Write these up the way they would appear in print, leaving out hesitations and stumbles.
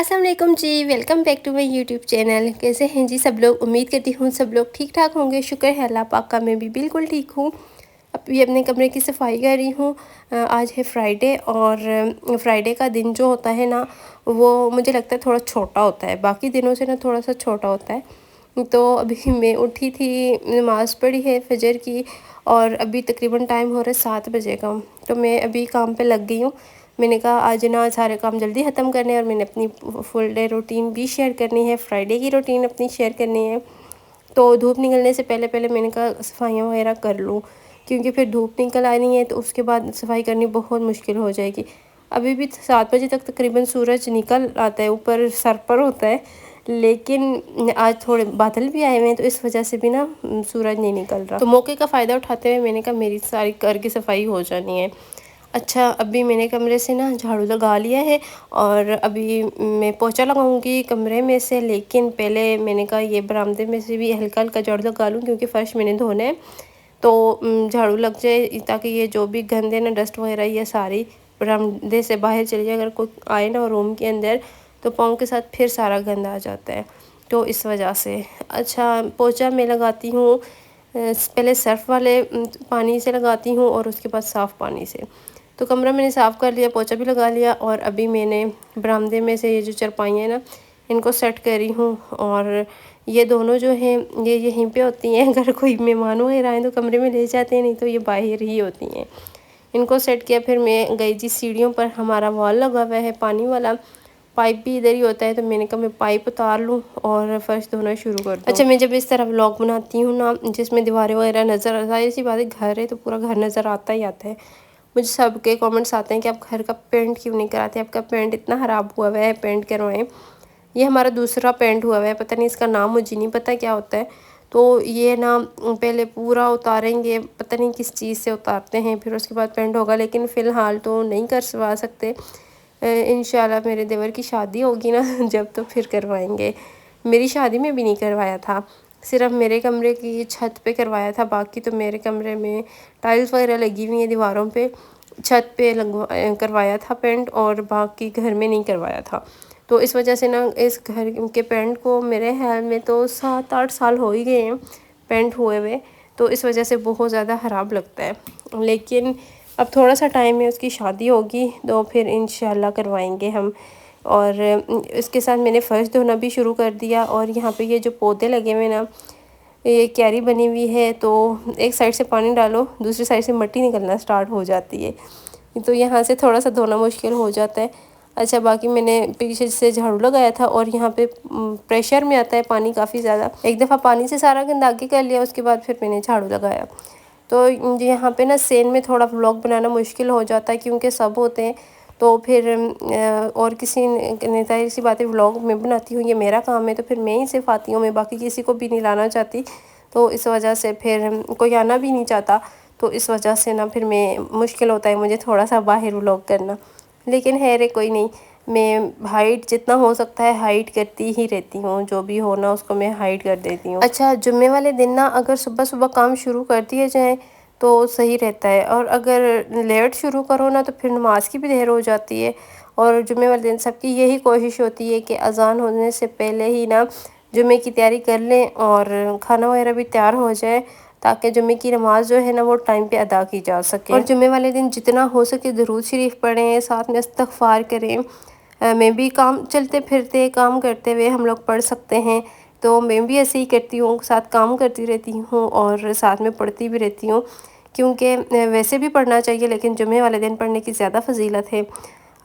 अस्सलाम वालेकुम जी, welcome back to my YouTube channel. कैसे हैं जी सब लोग? उम्मीद करती हूँ सब लोग ठीक ठाक होंगे। शुक्र है अल्लाह पाक का, मैं भी बिल्कुल ठीक हूँ। अभी अपने कमरे की सफाई कर रही हूँ। आज है फ्राइडे और फ्राइडे का दिन जो होता है ना, वो मुझे लगता है थोड़ा छोटा होता है, बाकी दिनों से ना थोड़ा सा छोटा होता है। तो अभी मैं उठी थी, नमाज़ पढ़ी है फजर की, और अभी तकरीबन टाइम हो रहा है 7 बजे का। तो मैं अभी काम पे लग गई हूँ। मैंने कहा आज ना सारे काम जल्दी ख़त्म करने हैं और मैंने अपनी फुल डे रूटीन भी शेयर करनी है, फ्राइडे की रूटीन अपनी शेयर करनी है। तो धूप निकलने से पहले पहले मैंने कहा सफाइयाँ वगैरह कर लूँ, क्योंकि फिर धूप निकल आनी है तो उसके बाद सफाई करनी बहुत मुश्किल हो जाएगी। अभी भी 7 बजे तक तकरीबन सूरज निकल आता है, ऊपर सर पर होता है, लेकिन आज थोड़े बादल भी आए हुए हैं तो इस वजह से भी ना सूरज नहीं निकल रहा। तो मौके का फ़ायदा उठाते हुए मैंने कहा मेरी सारी घर की सफाई हो जानी है। अच्छा, अभी मैंने कमरे से ना झाड़ू लगा लिया है और अभी मैं पोछा लगाऊंगी कमरे में से, लेकिन पहले मैंने कहा ये बरामदे में से भी हल्का हल्का झाड़ू लगा लूँ, क्योंकि फ़र्श मैंने धोना है। तो झाड़ू लग जाए ताकि ये जो भी गंदे ना डस्ट वगैरह ये सारी बरामदे से बाहर चली जाए। अगर कोई आए ना रूम के अंदर तो पाँव के साथ फिर सारा गंद आ जाता है, तो इस वजह से। अच्छा, पोछा मैं लगाती हूँ पहले सर्फ़ वाले पानी से लगाती हूँ और उसके बाद साफ़ पानी से। तो कमरा मैंने साफ़ कर लिया, पोछा भी लगा लिया, और अभी मैंने बरामदे में से ये जो चारपाइयाँ हैं ना, इनको सेट कर रही हूँ। और ये दोनों जो हैं ये यहीं पे होती हैं, अगर कोई मेहमान वगैरह आए तो कमरे में ले जाते हैं, नहीं तो ये बाहर ही होती हैं। इनको सेट किया, फिर मैं गई जी सीढ़ियों पर। हमारा वॉल लगा हुआ है पानी वाला, पाइप भी इधर ही होता है, तो मैंने कहा मैं पाइप उतार लूँ और फर्श धोना शुरू कर दूँ। अच्छा, मैं जब इस तरह व्लॉग बनाती हूँ ना, जिसमें दीवारें वगैरह नज़र, ज़ाहिर सी बात है घर है तो पूरा घर नज़र आता ही आता है। मुझे सबके कमेंट्स आते हैं कि आप घर का पेंट क्यों नहीं कराते, आपका पेंट इतना ख़राब हुआ हुआ है, पेंट करवाएं। ये हमारा दूसरा पेंट हुआ हुआ है, पता नहीं इसका नाम मुझे नहीं पता क्या होता है। तो ये ना पहले पूरा उतारेंगे, पता नहीं किस चीज़ से उतारते हैं, फिर उसके बाद पेंट होगा, लेकिन फ़िलहाल तो नहीं करवा सकते। इंशाल्लाह मेरे देवर की शादी होगी ना जब, तो फिर करवाएंगे। मेरी शादी में भी नहीं करवाया था, सिर्फ मेरे कमरे की छत पे करवाया था। बाकी तो मेरे कमरे में टाइल्स वगैरह लगी हुई हैं दीवारों पे, छत पे करवाया था पेंट, और बाकी घर में नहीं करवाया था। तो इस वजह से ना इस घर के पेंट को मेरे ख्याल में तो 7-8 साल हो ही गए हैं पेंट हुए हुए, तो इस वजह से बहुत ज़्यादा ख़राब लगता है। लेकिन अब थोड़ा सा टाइम है, उसकी शादी होगी तो फिर इंशाल्लाह करवाएंगे हम। और इसके साथ मैंने फ़र्श धोना भी शुरू कर दिया। और यहाँ पे ये जो पौधे लगे हुए ना, ये क्यारी बनी हुई है, तो एक साइड से पानी डालो, दूसरी साइड से मिट्टी निकलना स्टार्ट हो जाती है, तो यहाँ से थोड़ा सा धोना मुश्किल हो जाता है। अच्छा, बाकी मैंने पीछे से झाड़ू लगाया था, और यहाँ पे प्रेशर में आता है पानी काफ़ी ज़्यादा। एक दफ़ा पानी से सारा गंद आगे कर लिया, उसके बाद फिर मैंने झाड़ू लगाया। तो यहाँ पे ना सेन में थोड़ा व्लॉग बनाना मुश्किल हो जाता है, क्योंकि सब होते हैं, तो फिर और किसी ने, जाहिर सी बात है व्लॉग मैं बनाती हूँ, ये मेरा काम है, तो फिर मैं ही सिर्फ आती हूँ, मैं बाकी किसी को भी नहीं लाना चाहती। तो इस वजह से फिर कोई आना भी नहीं चाहता, तो इस वजह से ना फिर मैं मुश्किल होता है मुझे थोड़ा सा बाहर व्लॉग करना। लेकिन है रे कोई नहीं, मैं हाइट जितना हो सकता है हाइट करती ही रहती हूँ, जो भी हो ना उसको मैं हाइट कर देती हूँ। अच्छा, जुम्मे वाले दिन ना अगर सुबह सुबह काम शुरू कर दिए जाए तो सही रहता है, और अगर लेट शुरू करो ना तो फिर नमाज की भी देर हो जाती है। और जुम्मे वाले दिन सबकी यही कोशिश होती है कि अज़ान होने से पहले ही ना जुम्मे की तैयारी कर लें और खाना वगैरह भी तैयार हो जाए, ताकि जुम्मे की नमाज़ जो है ना वो टाइम पे अदा की जा सके। और जुम्मे वाले दिन जितना हो सके दुरूद शरीफ पढ़ें, साथ में इस्तग़फ़ार करें। मैं भी काम चलते फिरते काम करते हुए हम लोग पढ़ सकते हैं, तो मैं भी ऐसे ही करती हूँ, साथ काम करती रहती हूँ और साथ में पढ़ती भी रहती हूँ, क्योंकि वैसे भी पढ़ना चाहिए, लेकिन जुम्मे वाले दिन पढ़ने की ज़्यादा फजीलत है।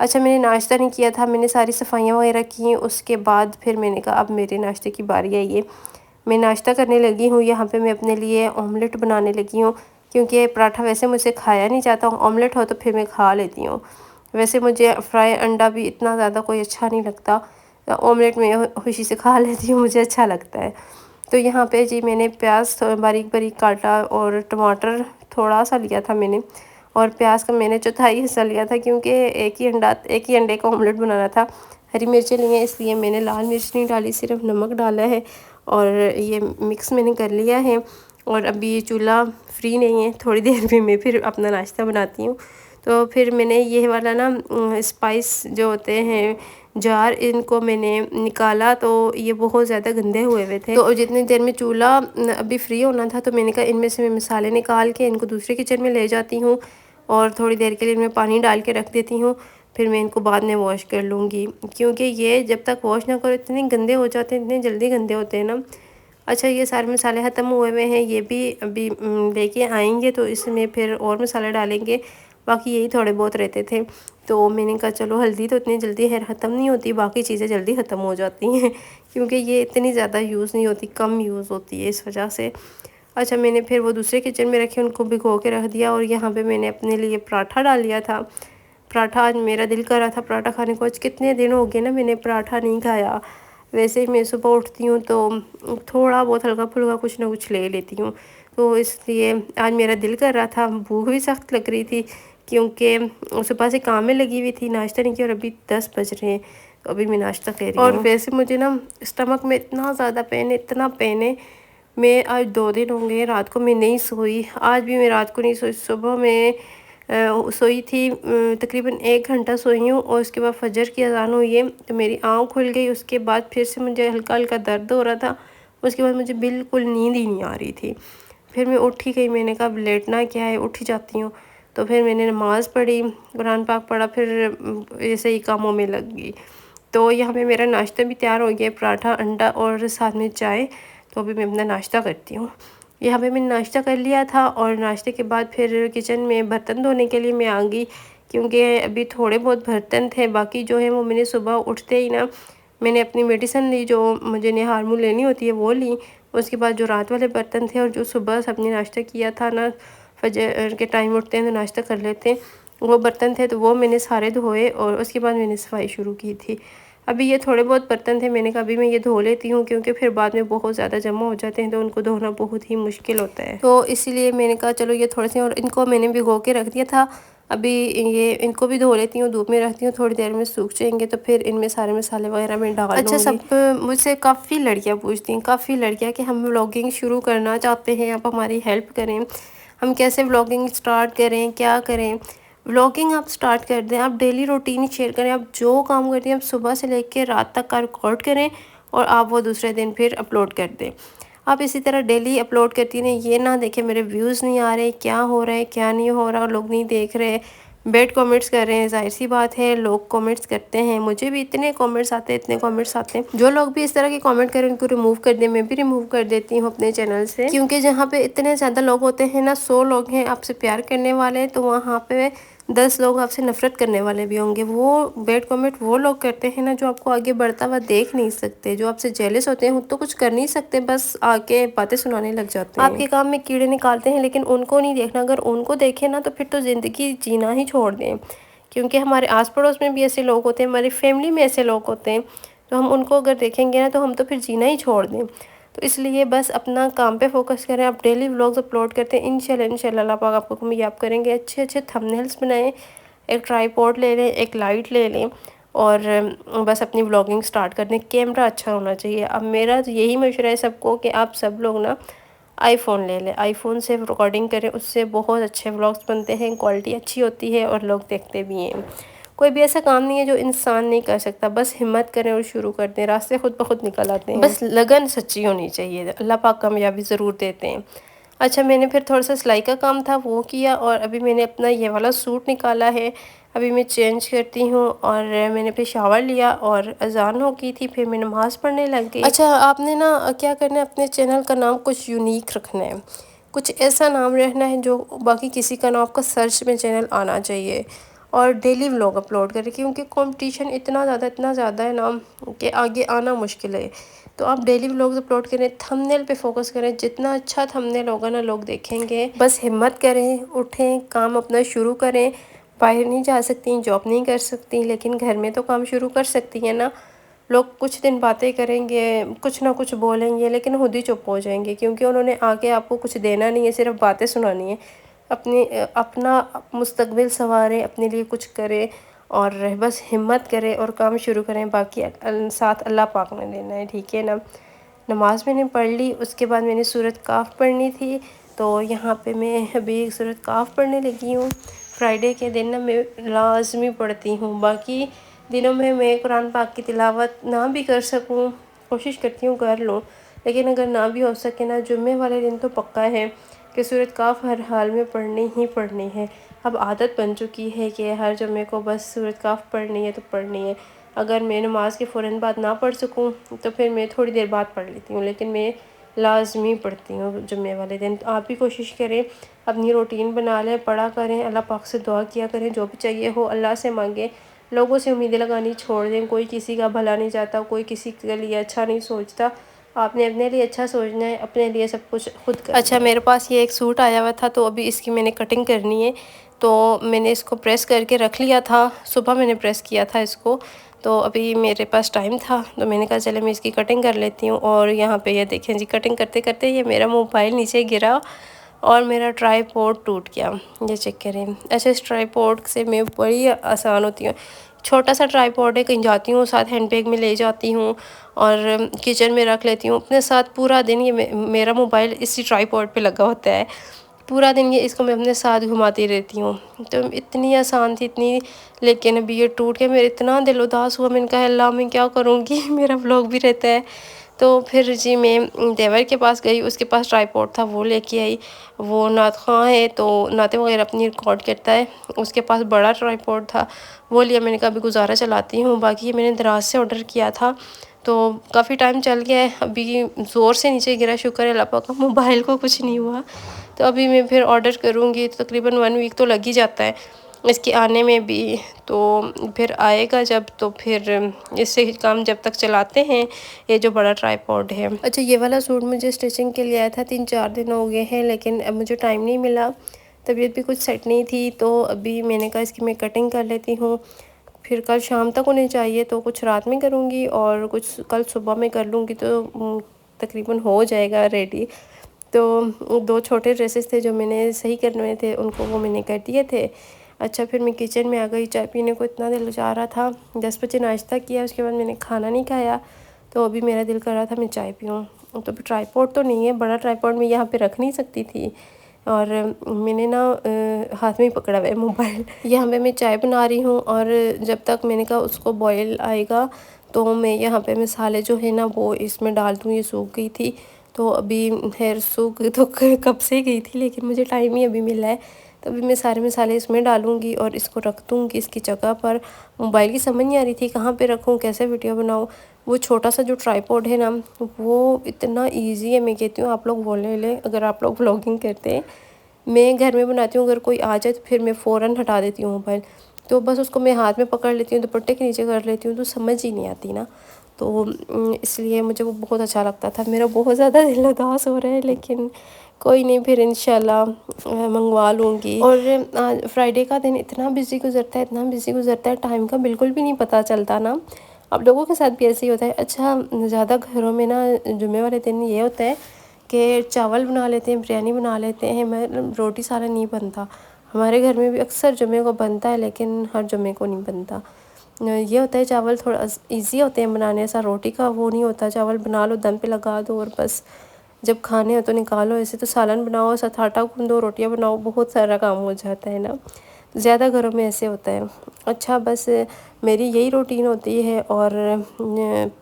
अच्छा, मैंने नाश्ता नहीं किया था, मैंने सारी सफाइयाँ वगैरह की, उसके बाद फिर मैंने कहा अब मेरे नाश्ते की बारी आई है। मैं नाश्ता करने लगी हूँ। यहाँ पे मैं अपने लिए ऑमलेट बनाने लगी हूँ, क्योंकि पराठा वैसे मुझसे खाया नहीं जाता, ऑमलेट हो तो फिर मैं खा लेती हूँ। वैसे मुझे फ्राई अंडा भी इतना ज़्यादा कोई अच्छा नहीं लगता, ऑमलेट में खुशी से खा लेती हूँ, मुझे अच्छा लगता है। तो यहाँ पे जी मैंने प्याज बारीक बारीक काटा, और टमाटर थोड़ा सा लिया था मैंने, और प्याज का मैंने चौथाई हिस्सा लिया था, क्योंकि एक ही अंडे का ऑमलेट बनाना था। हरी मिर्चें ली हैं, इसलिए मैंने लाल मिर्च नहीं डाली, सिर्फ नमक डाला है, और ये मिक्स मैंने कर लिया है। और अभी चूल्हा फ्री नहीं है, थोड़ी देर में मैं फिर अपना नाश्ता बनाती हूँ। तो फिर मैंने ये वाला ना स्पाइस जो होते हैं जार, इनको मैंने निकाला तो ये बहुत ज़्यादा गंदे हुए थे। तो जितनी देर में चूल्हा अभी फ्री होना था तो मैंने कहा इनमें से मैं मसाले निकाल के इनको दूसरे किचन में ले जाती हूँ और थोड़ी देर के लिए मैं पानी डाल के रख देती हूँ, फिर मैं इनको बाद में वॉश कर लूँगी। क्योंकि ये जब तक वॉश ना करो इतने गंदे हो जाते हैं, इतने जल्दी गंदे होते हैं ना। अच्छा, ये सारे मसाले ख़त्म हुए हैं, ये भी अभी लेके आएंगे तो इसमें फिर और मसाले डालेंगे। बाकी यही थोड़े बहुत रहते थे तो मैंने कहा चलो हल्दी तो इतनी जल्दी है ख़त्म नहीं होती, बाकी चीज़ें जल्दी ख़त्म हो जाती हैं क्योंकि ये इतनी ज़्यादा यूज़ नहीं होती, कम यूज़ होती है इस वजह से। अच्छा, मैंने फिर वो दूसरे किचन में रखे, उनको भिगो के रख दिया और यहाँ पे मैंने अपने लिए पराठा डाल लिया था। पराठा आज मेरा दिल कर रहा था पराठा खाने को, आज कितने दिन हो गए ना मैंने पराठा नहीं खाया। वैसे ही मैं सुबह उठती हूँ तो थोड़ा बहुत हल्का फुल्का कुछ ना कुछ ले लेती हूँ, तो इसलिए आज मेरा दिल कर रहा था। भूख भी सख्त लग रही थी क्योंकि सुबह से काम में लगी हुई थी, नाश्ता नहीं किया और अभी 10 बज रहे हैं तो अभी मैं नाश्ता कर रही हूँ। और वैसे मुझे ना स्टमक में इतना ज़्यादा पेन है, इतना पेन है। मैं आज 2 दिन हो गए रात को मैं नहीं सोई, आज भी मैं रात को नहीं सोई। सुबह मैं सोई थी, तकरीबन 1 घंटा सोई हूँ और उसके बाद फजर की अज़ान हुई है तो मेरी आँख खुल गई। उसके बाद फिर से मुझे हल्का हल्का दर्द हो रहा था, उसके बाद मुझे बिल्कुल नींद ही नहीं आ रही थी। फिर मैं उठ ही गई, मैंने कहा अब लेटना क्या है, उठ ही जाती हूँ। तो फिर मैंने नमाज़ पढ़ी, कुरान पाक पढ़ा, फिर ऐसे ही कामों में लग गई। तो यहाँ पे मेरा नाश्ता भी तैयार हो गया, पराठा, अंडा और साथ में चाय। तो अभी मैं अपना नाश्ता करती हूँ। यहाँ पे मैंने नाश्ता कर लिया था और नाश्ते के बाद फिर किचन में बर्तन धोने के लिए मैं आ गई क्योंकि अभी थोड़े बहुत बर्तन थे। बाकी जो है वो मैंने सुबह उठते ही ना मैंने अपनी मेडिसिन ली, जो मुझे निहार मुँह लेनी होती है वो ली। उसके बाद जो रात वाले बर्तन थे और जो सुबह सबने नाश्ता किया था ना, फजर के टाइम उठते हैं तो नाश्ता कर लेते हैं, वो बर्तन थे तो वो मैंने सारे धोए और उसके बाद मैंने सफाई शुरू की थी। अभी ये थोड़े बहुत बर्तन थे, मैंने कहा अभी मैं ये धो लेती हूँ क्योंकि फिर बाद में बहुत ज़्यादा जमा हो जाते हैं तो उनको धोना बहुत ही मुश्किल होता है। तो इसीलिए मैंने कहा चलो ये थोड़े से, और इनको मैंने भिगो के रख दिया था। अभी ये इनको भी धो लेती हूँ, धूप में रखती हूँ, थोड़ी देर में सूख जाएंगे तो फिर इनमें सारे मसाले वगैरह मैं डाल लूँगी। अच्छा, सब मुझसे काफ़ी लड़कियाँ पूछती हैं, काफ़ी लड़कियाँ कि हम व्लॉगिंग शुरू करना चाहते हैं, आप हमारी हेल्प करें, हम कैसे व्लॉगिंग स्टार्ट करें, क्या करें। व्लॉगिंग आप स्टार्ट कर दें, आप डेली रूटीन शेयर करें, आप जो काम करते हैं आप सुबह से लेकर रात तक का रिकॉर्ड करें और आप वो दूसरे दिन फिर अपलोड कर दें। आप इसी तरह डेली अपलोड करती रहें, ये ना देखें मेरे व्यूज़ नहीं आ रहे, क्या हो रहा है क्या नहीं हो रहा, लोग नहीं देख रहे, बैड कमेंट्स कर रहे हैं। जाहिर सी बात है लोग कमेंट्स करते हैं, मुझे भी इतने कमेंट्स आते हैं, इतने कमेंट्स आते हैं। जो लोग भी इस तरह के कमेंट करें उनको रिमूव कर दें, मैं भी रिमूव कर देती हूँ अपने चैनल से। क्योंकि जहाँ पे इतने ज़्यादा लोग होते हैं ना, 100 लोग हैं आपसे प्यार करने वाले, तो वहाँ पे 10 लोग आपसे नफरत करने वाले भी होंगे। वो बैड कमेंट वो लोग करते हैं ना जो आपको आगे बढ़ता हुआ देख नहीं सकते, जो आपसे जेलस होते हैं, तो कुछ कर नहीं सकते, बस आके बातें सुनाने लग जाते हैं, आपके काम में कीड़े निकालते हैं, लेकिन उनको नहीं देखना। अगर उनको देखें ना तो फिर तो ज़िंदगी जीना ही छोड़ दें। क्योंकि हमारे आस पड़ोस में भी ऐसे लोग होते हैं, हमारी फैमिली में ऐसे लोग होते हैं, तो हम उनको अगर देखेंगे ना तो हम तो फिर जीना ही छोड़ दें। तो इसलिए बस अपना काम पे फोकस करें। आप डेली व्लॉग्स अपलोड करते हैं, इंशाल्लाह अल्लाह पाक आपको कामयाब करेंगे। अच्छे अच्छे थंबनेल्स बनाएं, एक ट्राईपॉड ले लें, एक लाइट ले लें और बस अपनी व्लॉगिंग स्टार्ट कर दें। कैमरा अच्छा होना चाहिए। अब मेरा तो यही मशवरा है सबको कि आप सब लोग ना आईफ़ोन ले लें, आईफ़ोन से रिकॉर्डिंग करें, उससे बहुत अच्छे व्लॉग्स बनते हैं, क्वालिटी अच्छी होती है और लोग देखते भी हैं। कोई भी ऐसा काम नहीं है जो इंसान नहीं कर सकता, बस हिम्मत करें और शुरू कर दें, रास्ते खुद ब खुद निकल आते हैं। बस लगन सच्ची होनी चाहिए, अल्लाह पाक कामयाबी ज़रूर देते हैं। अच्छा, मैंने फिर थोड़ा सा सिलाई का काम था वो किया और अभी मैंने अपना ये वाला सूट निकाला है, अभी मैं चेंज करती हूँ और मैंने फिर शावर लिया और अजान हो गई थी, फिर मैं नमाज़ पढ़ने लग गई। अच्छा, आपने ना क्या करना है, अपने चैनल का नाम कुछ यूनिक रखना है, कुछ ऐसा नाम रखना है जो बाकी किसी का ना आपका सर्च में चैनल आना चाहिए, और डेली व्लॉग अपलोड करें क्योंकि कंपटीशन इतना ज़्यादा है ना कि आगे आना मुश्किल है। तो आप डेली व्लॉग्स अपलोड करें, थंबनेल पे फोकस करें, जितना अच्छा थंबनेल होगा ना लोग देखेंगे। बस हिम्मत करें, उठें, काम अपना शुरू करें। बाहर नहीं जा सकती, जॉब नहीं कर सकती, लेकिन घर में तो काम शुरू कर सकती हैं ना। लोग कुछ दिन बातें करेंगे, कुछ ना कुछ बोलेंगे, लेकिन खुद ही चुप हो जाएंगे क्योंकि उन्होंने आगे आपको कुछ देना नहीं है, सिर्फ बातें सुनानी है। अपना मुस्तकबिल संवारें, अपने लिए कुछ करें और बस हिम्मत करें और काम शुरू करें। बाकी साथ अल्लाह पाक ने देना है, ठीक है ना। नमाज मैंने पढ़ ली, उसके बाद मैंने सूरत काफ पढ़नी थी, तो यहाँ पे मैं अभी सूरत काफ पढ़ने लगी हूँ। फ्राइडे के दिन ना मैं लाजमी पढ़ती हूँ। बाकी दिनों में मैं कुरान पाक की तिलावत ना भी कर सकूँ, कोशिश करती हूँ कर लूँ, लेकिन अगर ना भी हो सके ना, जुम्मे वाले दिन तो पक्का है कि सूरत काफ हर हाल में पढ़नी ही पढ़नी है। अब आदत बन चुकी है कि हर जुम्मे को बस सूरत काफ पढ़नी है तो पढ़नी है। अगर मैं नमाज के फ़ौरन बाद ना पढ़ सकूँ तो फिर मैं थोड़ी देर बाद पढ़ लेती हूँ, लेकिन मैं लाजमी पढ़ती हूँ जुम्मे वाले दिन। तो आप भी कोशिश करें, अपनी रूटीन बना लें, पढ़ा करें, अल्लाह पाक से दुआ किया करें, जो भी चाहिए हो अल्लाह से मांगें, लोगों से उम्मीदें लगानी छोड़ दें। कोई किसी का भला नहीं चाहता, कोई किसी के लिए अच्छा नहीं सोचता। आपने अपने लिए अच्छा सोचना है, अपने लिए सब कुछ खुद करना है। अच्छा, मेरे पास ये एक सूट आया हुआ था, तो अभी इसकी मैंने कटिंग करनी है, तो मैंने इसको प्रेस करके रख लिया था। सुबह मैंने प्रेस किया था इसको, तो अभी मेरे पास टाइम था तो मैंने कहा चले मैं इसकी कटिंग कर लेती हूँ। और यहाँ पे ये देखें जी, कटिंग करते करते ये मेरा मोबाइल नीचे गिरा और मेरा ट्राईपॉड टूट गया। ये चेक करें। अच्छा, इस ट्राईपॉड से मैं बड़ी आसान होती हूँ। छोटा सा ट्राईपॉड है, कहीं जाती हूँ साथ हैंडबैग में ले जाती हूँ और किचन में रख लेती हूँ अपने साथ। पूरा दिन ये मेरा मोबाइल इसी ट्राईपॉड पे लगा होता है, पूरा दिन ये इसको मैं अपने साथ घुमाती रहती हूँ। तो इतनी आसान थी इतनी, लेकिन अभी ये टूट के मेरा इतना दिल उदास हुआ। मैंने कहा अल्लाह मैं क्या करूँगी मेरा व्लॉग भी रहता है। तो फिर जी मैं देवर के पास गई, उसके पास ट्राईपॉड था, वो लेके आई। वो नात ख़ां है तो नाते वगैरह अपनी रिकॉर्ड करता है, उसके पास बड़ा ट्राईपॉड था, वो लिया। मैंने कहा अभी गुजारा चलाती हूँ। बाकी ये मैंने दराज से ऑर्डर किया था, तो काफ़ी टाइम चल गया है, अभी ज़ोर से नीचे गिरा, शुक्र है अल्लाह पाक का मोबाइल को कुछ नहीं हुआ। तो अभी मैं फिर ऑर्डर करूँगी तो तकरीबन 1 वीक तो लग ही जाता है इसके आने में भी। तो फिर आएगा जब, तो फिर इससे काम जब तक चलाते हैं ये जो बड़ा ट्राईपॉड है। अच्छा, ये वाला सूट मुझे स्टिचिंग के लिए आया था, 3-4 दिन हो गए हैं, लेकिन अब मुझे टाइम नहीं मिला, तबीयत भी कुछ सेट नहीं थी। तो अभी मैंने कहा इसकी मैं कटिंग कर लेती हूँ, फिर कल शाम तक उन्हें चाहिए तो कुछ रात में करूँगी और कुछ कल सुबह में कर लूँगी, तो तकरीबन हो जाएगा रेडी। तो 2 छोटे ड्रेसेस थे जो मैंने सही करने थे, उनको वो मैंने कर दिए थे। अच्छा, फिर मैं किचन में आ गई, चाय पीने को इतना दिल चाह रहा था। 10 बजे नाश्ता किया, उसके बाद मैंने खाना नहीं खाया, तो अभी मेरा दिल कर रहा था मैं चाय पीऊँ। तो अभी ट्राईपॉड तो नहीं है, बड़ा ट्राईपॉड मैं यहाँ पे रख नहीं सकती थी, और मैंने ना हाथ में ही पकड़ा हुआ है मोबाइल। यहाँ पे मैं चाय बना रही हूँ, और जब तक मैंने कहा उसको बॉयल आएगा तो मैं यहाँ पे मसाले जो है ना वो इसमें डाल दूँ। ये सूख गई थी, तो अभी हेयर सूख तो कब से गई थी, लेकिन मुझे टाइम ही अभी मिला है। तो अभी मैं सारे मसाले इसमें डालूँगी और इसको रख दूँगी इसकी जगह पर। मोबाइल की समझ नहीं आ रही थी कहाँ पे रखूँ, कैसे वीडियो बनाऊँ। वो छोटा सा जो ट्राईपॉड है ना वो इतना ईजी है, मैं कहती हूँ आप लोग बोलने ले, अगर आप लोग व्लॉगिंग करते हैं, मैं घर में बनाती हूँ, अगर कोई आ जाए तो फिर मैं फ़ौरन हटा देती हूँ मोबाइल। तो बस उसको मैं हाथ में पकड़ लेती हूँ, दुपट्टे के नीचे कर लेती हूँ, तो समझ ही नहीं आती ना। तो इसलिए मुझे वो बहुत अच्छा लगता था। मेरा बहुत ज़्यादा दिल उदास हो रहा है, लेकिन कोई नहीं, फिर इंशाल्लाह मंगवा लूँगी। और फ्राइडे का दिन इतना बिज़ी गुजरता है, इतना बिज़ी गुजरता है, टाइम का बिल्कुल भी नहीं पता चलता ना। आप लोगों के साथ भी ऐसे ही होता है? अच्छा, ज़्यादा घरों में ना जुम्मे वाले दिन ये होता है कि चावल बना लेते हैं, बिरयानी बना लेते हैं, मतलब रोटी सालन नहीं बनता। हमारे घर में भी अक्सर जुम्मे को बनता है, लेकिन हर जुम्मे को नहीं बनता। ये होता है चावल थोड़ा इजी होते हैं बनाने, ऐसा रोटी का वो नहीं होता। चावल बना लो, दम पे लगा दो और बस जब खाने हो तो निकालो। ऐसे तो सालन बनाओ, साथ आटा गूंदो, रोटियां बनाओ, बहुत सारा काम हो जाता है ना। ज़्यादा घरों में ऐसे होता है। अच्छा, बस मेरी यही रूटीन होती है, और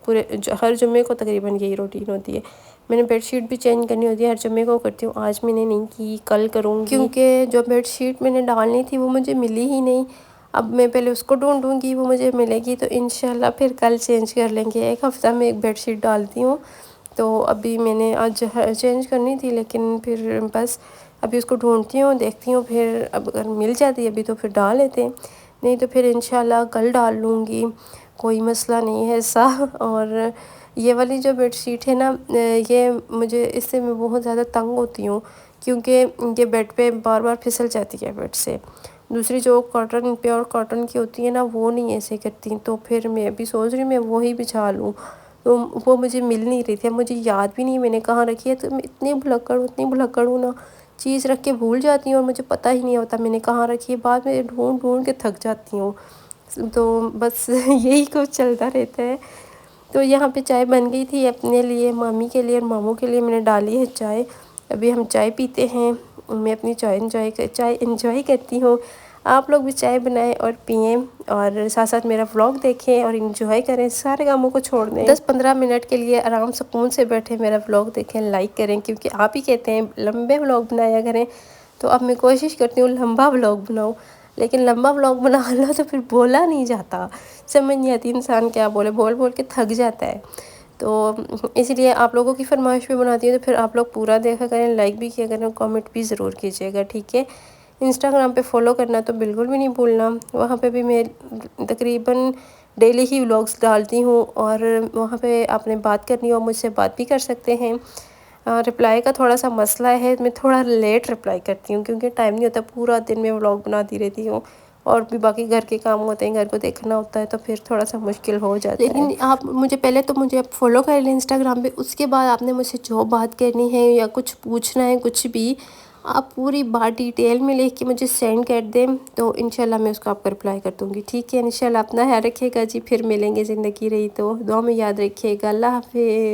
पूरे हर जुम्मे को तकरीबन यही रूटीन होती है। मैंने बेडशीट भी चेंज करनी होती है, हर जुम्मे को करती हूँ। आज मैंने नहीं की, कल करूँगी, क्योंकि जो बेडशीट मैंने डालनी थी वो मुझे मिली ही नहीं। अब मैं पहले उसको ढूंढूंगी, वो मुझे मिलेगी तो इंशाल्लाह फिर कल चेंज कर लेंगे। एक हफ़्ता में एक बेडशीट डालती हूँ, तो अभी मैंने आज चेंज करनी थी, लेकिन फिर बस अभी उसको ढूंढती हूँ, देखती हूँ, फिर अब अगर मिल जाती है अभी तो फिर डाल लेते हैं, नहीं तो फिर इंशाल्लाह कल डाल लूँगी, कोई मसला नहीं है ऐसा। और ये वाली जो बेडशीट है ना, ये मुझे इससे मैं बहुत ज़्यादा तंग होती हूँ, क्योंकि ये बेड पे बार बार फिसल जाती है बेड से। दूसरी जो कॉटन, प्योर कॉटन की होती है ना, वो नहीं ऐसे करती। तो फिर मैं अभी सोच रही हूँ मैं वही बिछा लूँ, तो वो मुझे मिल नहीं रही थी। मुझे याद भी नहीं मैंने कहाँ रखी है, तो मैं इतनी भुलक्कड़ हूँ ना, चीज़ रख के भूल जाती हूँ और मुझे पता ही नहीं होता मैंने कहाँ रखी है। बाद में ढूंढ ढूंढ के थक जाती हूँ। तो बस यही कुछ चलता रहता है। तो यहाँ पे चाय बन गई थी अपने लिए, मामी के लिए और मामू के लिए मैंने डाली है चाय। अभी हम चाय पीते हैं, मैं अपनी चाय एंजॉय करती हूँ। आप लोग भी चाय बनाएं और पिएं और साथ साथ मेरा व्लॉग देखें और इंजॉय करें, सारे कामों को छोड़ दें। 10-15 मिनट के लिए आराम सुकून से बैठे मेरा व्लॉग देखें, लाइक करें, क्योंकि आप ही कहते हैं लंबे व्लॉग बनाया करें। तो अब मैं कोशिश करती हूँ लंबा व्लॉग बनाऊँ, लेकिन लंबा व्लॉग बना लो तो फिर बोला नहीं जाता, समझ नहीं आती इंसान क्या बोले, बोल बोल के थक जाता है। तो इसलिए आप लोगों की फरमाइश भी बनाती हूँ, तो फिर आप लोग पूरा देखा करें, लाइक भी किया करें, कमेंट भी ज़रूर कीजिएगा, ठीक है। इंस्टाग्राम पे फॉलो करना तो बिल्कुल भी नहीं भूलना, वहाँ पे भी मैं तकरीबन डेली ही व्लॉग्स डालती हूँ और वहाँ पे आपने बात करनी हो मुझसे बात भी कर सकते हैं। रिप्लाई का थोड़ा सा मसला है, मैं थोड़ा लेट रिप्लाई करती हूँ क्योंकि टाइम नहीं होता, पूरा दिन मैं व्लॉग बनाती रहती हूँ और भी बाकी घर के काम होते हैं, घर को देखना होता है, तो फिर थोड़ा सा मुश्किल हो जाता है। लेकिन आप मुझे पहले तो मुझे आप फॉलो कर लें इंस्टाग्राम पे, उसके बाद आपने मुझसे जो बात करनी है या कुछ पूछना है, कुछ भी आप पूरी बात डिटेल में लिख के मुझे सेंड कर दें, तो इंशाल्लाह मैं उसको आपको रिप्लाई कर दूँगी, ठीक है। इंशाल्लाह अपना ख्याल रखिएगा जी, फिर मिलेंगे, ज़िंदगी रही तो दुआ में याद रखिएगा। अल्लाह हाफ़िज़।